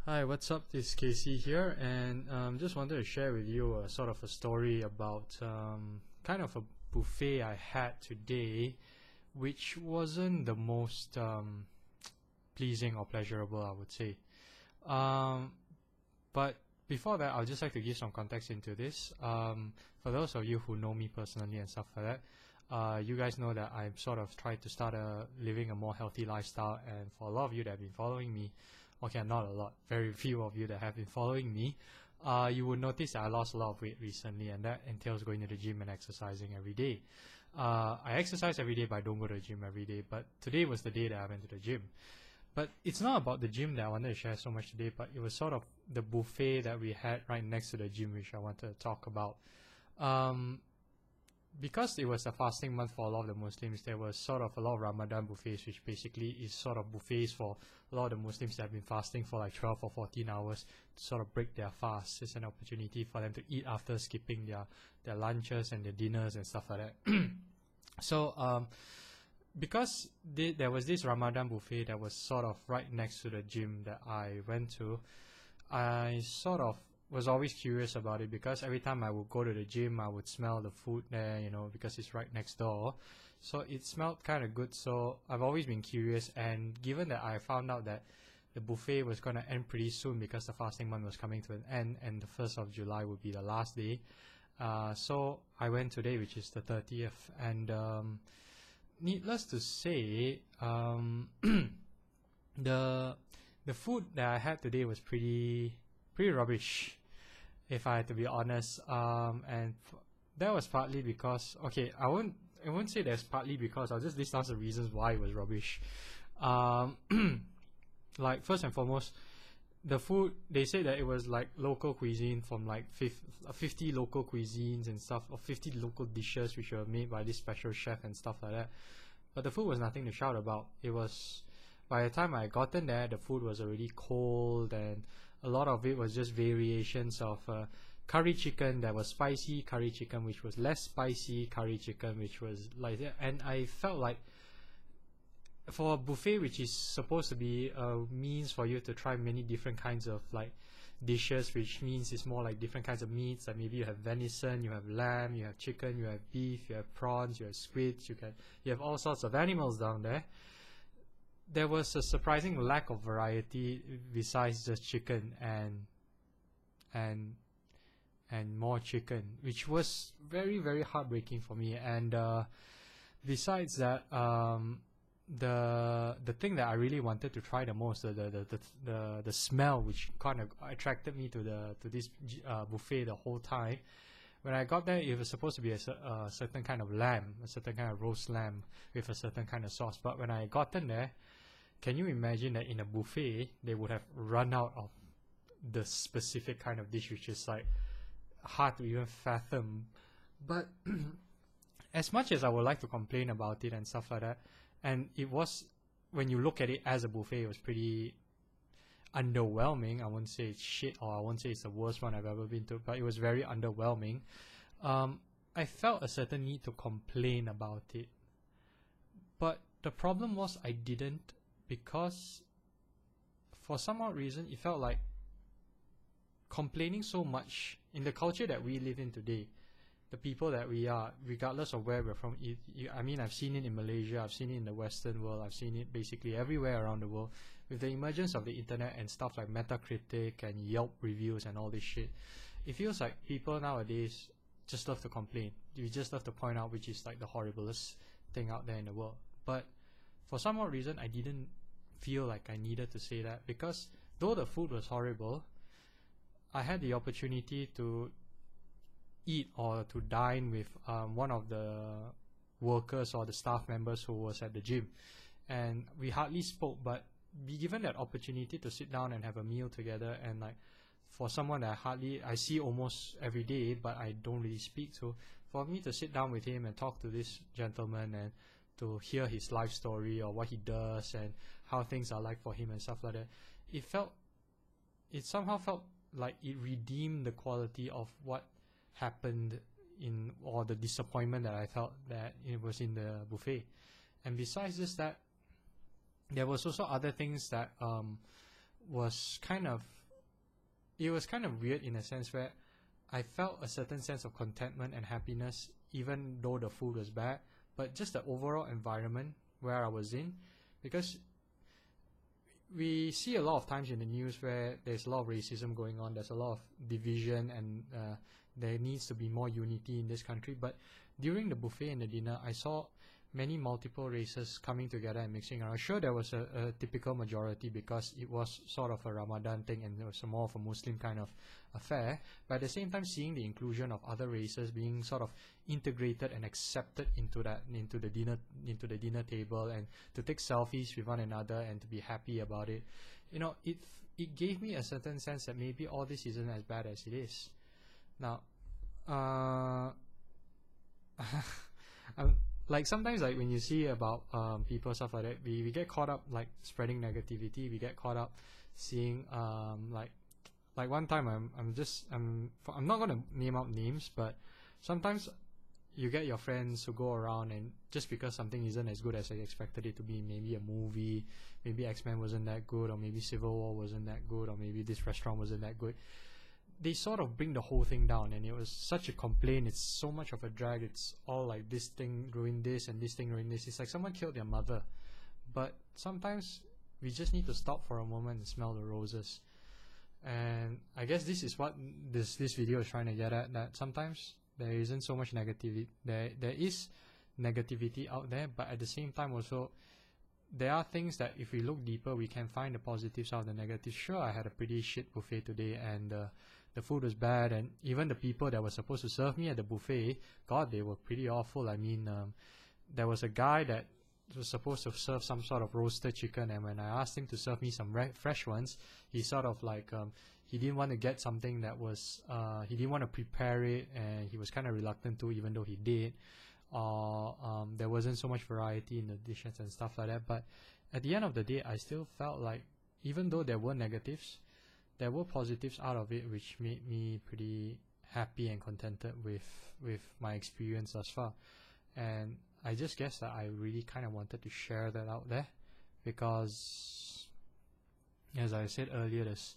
Hi, what's up? This is Casey here, and just wanted to share with you a sort of a story about kind of a buffet I had today, which wasn't the most pleasing or pleasurable, I would say. Um, but before that, I'd just like to give some context into this. For those of you who know me personally and stuff like that, you guys know that I'm sort of trying to start living a more healthy lifestyle, and for a lot of you that have been following me, okay, not a lot, very few of you that have been following me, you will notice that I lost a lot of weight recently, and that entails going to the gym and exercising every day. I exercise every day, but I don't go to the gym every day. But today was the day that I went to the gym. But it's not about the gym that I wanted to share so much today, but it was sort of the buffet that we had right next to the gym, which I wanted to talk about. Um, because it was a fasting month for a lot of the Muslims, there was sort of a lot of Ramadan buffets, which basically is sort of buffets for a lot of the Muslims that have been fasting for like 12 or 14 hours to sort of break their fast. It's an opportunity for them to eat after skipping their lunches and their dinners and stuff like that. So, because there was this Ramadan buffet that was sort of right next to the gym that I went to, I sort of was always curious about it because every time I would go to the gym, I would smell the food there, because it's right next door. So it smelled kind of good. So I've always been curious. And given that I found out that the buffet was going to end pretty soon because the fasting month was coming to an end and the 1st of July would be the last day. So I went today, which is the 30th. And needless to say, the food that I had today was pretty rubbish, if I had to be honest. And that was partly because, okay, I won't say that's partly because. I'll just list down the reasons why it was rubbish. Like, first and foremost, the food, they said that it was like local cuisine from like 50 local cuisines and stuff, or 50 local dishes which were made by this special chef and stuff like that. But the food was nothing to shout about. It was, by the time I gotten there, the food was already cold, and a lot of it was just variations of curry chicken that was spicy, curry chicken which was less spicy, curry chicken which was like that. And I felt like for a buffet which is supposed to be a means for you to try many different kinds of like dishes, which means it's more like different kinds of meats, like maybe you have venison, you have lamb, you have chicken, you have beef, you have prawns, you have squids, you have all sorts of animals down there. There was a surprising lack of variety besides just chicken and more chicken, which was very, very heartbreaking for me. And besides that, the thing that I really wanted to try the most, the smell, which kind of attracted me to this buffet the whole time. When I got there, it was supposed to be a certain kind of lamb, a certain kind of roast lamb with a certain kind of sauce. But when I got in there, can you imagine that in a buffet they would have run out of the specific kind of dish, which is like hard to even fathom. But as much as I would like to complain about it and stuff like that, and it was, when you look at it as a buffet, it was pretty underwhelming. I wouldn't say it's shit, or I won't say it's the worst one I've ever been to, but it was very underwhelming. I felt a certain need to complain about it, but the problem was I didn't, because for some odd reason it felt like complaining so much in the culture that we live in today, the people that we are, regardless of where we're from. I mean, I've seen it in Malaysia, I've seen it in the Western world, I've seen it basically everywhere around the world. With the emergence of the internet and stuff like Metacritic and Yelp reviews and all this shit, it feels like people nowadays just love to complain. You just love to point out which is like the horriblest thing out there in the world. But for some odd reason, I didn't feel like I needed to say that, because though the food was horrible, I had the opportunity to eat or to dine with one of the workers or the staff members who was at the gym, and we hardly spoke, but be given that opportunity to sit down and have a meal together, and like for someone that I see almost every day but I don't really speak to, for me to sit down with him and talk to this gentleman and to hear his life story or what he does and how things are like for him and stuff like that, it somehow felt like it redeemed the quality of what happened or the disappointment that I felt that it was in the buffet. And besides this, that there was also other things that was kind of weird in a sense where I felt a certain sense of contentment and happiness even though the food was bad, but just the overall environment where I was in, because we see a lot of times in the news where there's a lot of racism going on, there's a lot of division, and there needs to be more unity in this country. But during the buffet and the dinner, I saw many multiple races coming together and mixing around. Sure, there was a typical majority because it was sort of a Ramadan thing and it was more of a Muslim kind of affair, but at the same time seeing the inclusion of other races being sort of integrated and accepted into the dinner table, and to take selfies with one another and to be happy about it, it gave me a certain sense that maybe all this isn't as bad as it is. Now, like sometimes, like when you see about people, stuff like that, we get caught up like spreading negativity. We get caught up seeing like one time I'm not gonna name out names, but sometimes you get your friends who go around, and just because something isn't as good as I expected it to be, maybe a movie, maybe X-Men wasn't that good, or maybe Civil War wasn't that good, or maybe this restaurant wasn't that good, they sort of bring the whole thing down, and it was such a complaint. It's so much of a drag. It's all like this thing ruined this and this thing ruined this. It's like someone killed their mother. But sometimes we just need to stop for a moment and smell the roses. And I guess this is what this video is trying to get at, that sometimes there isn't so much negativity. There is negativity out there, but at the same time also there are things that if we look deeper, we can find the positives out of the negatives. Sure, I had a pretty shit buffet today, and the food was bad, and even the people that were supposed to serve me at the buffet, God, they were pretty awful. I mean, there was a guy that was supposed to serve some sort of roasted chicken, and when I asked him to serve me some fresh ones, he sort of like he didn't want to get something that was he didn't want to prepare it, and he was kind of reluctant to, even though he did. There wasn't so much variety in the dishes and stuff like that. But at the end of the day, I still felt like even though there were negatives, there were positives out of it, which made me pretty happy and contented with my experience thus far. And I just guess that I really kind of wanted to share that out there, because as I said earlier, there's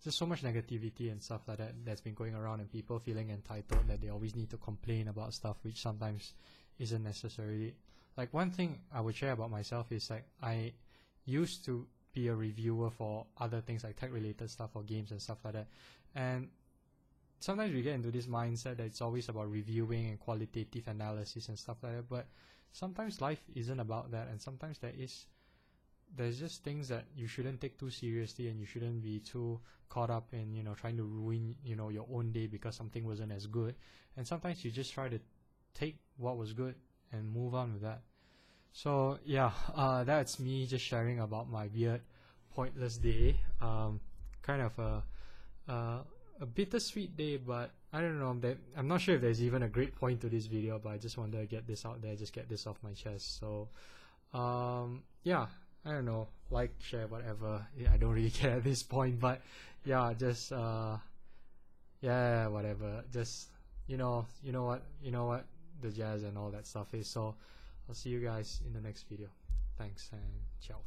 just so much negativity and stuff like that that's been going around, and people feeling entitled that they always need to complain about stuff which sometimes isn't necessarily. Like, one thing I would share about myself is like I used to be a reviewer for other things like tech related stuff or games and stuff like that, and sometimes we get into this mindset that it's always about reviewing and qualitative analysis and stuff like that, but sometimes life isn't about that, and sometimes there's just things that you shouldn't take too seriously, and you shouldn't be too caught up in trying to ruin your own day because something wasn't as good. And sometimes you just try to take what was good and move on with that. So yeah, that's me just sharing about my weird pointless day. Kind of a bittersweet day, but I don't know, I'm not sure if there's even a great point to this video, but I just wanted to get this out there, just get this off my chest. So yeah, I don't know, like, share, whatever. I don't really care at this point, but yeah, just yeah, whatever. Just you know what the jazz and all that stuff is. So I'll see you guys in the next video. Thanks and ciao.